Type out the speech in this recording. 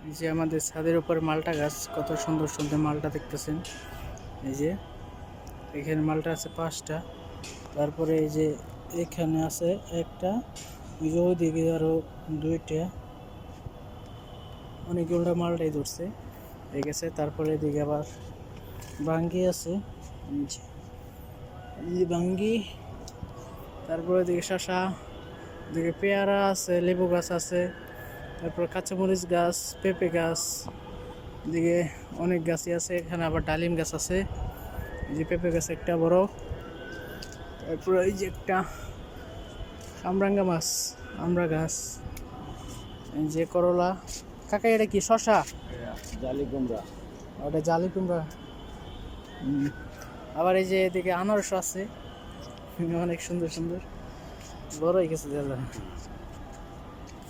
এই যে আমাদের ছাদের উপর মালটা গাছ, কত সুন্দর সুন্দর মালটা দেখতেছেন। এই যে এখানে মালটা আছে 5টা, তারপরে এই যে এখানে আছে একটা, ওইদিকে আরো 2টা, অনেকগুলো মালটাই ধরছে হয়ে গেছে। তারপরে এদিকে আবার বাঙ্গি আছে, এই যে বাঙ্গি, তারপরে এদিকে শশা, এদিকে পেয়ারা আছে, লেবু গাছ আছে, তারপর কাঁচামরিচ গাছ, পেঁপে গাছ, এদিকে অনেক গাছই আছে। এখানে আবার ডালিম গাছ আছে, এই যে পেঁপে গাছ একটা বড়, তারপর এই যে একটা কামরাঙ্গা মাছ, আমরা গাছ, এই যে করলা। কাকা এটা কি শশা? জালি কুমড়া। ওটা জালি কুমড়া। আবার এই যে এদিকে আনারস আছে, অনেক সুন্দর সুন্দর, বড় হয়ে গেছে দাদা।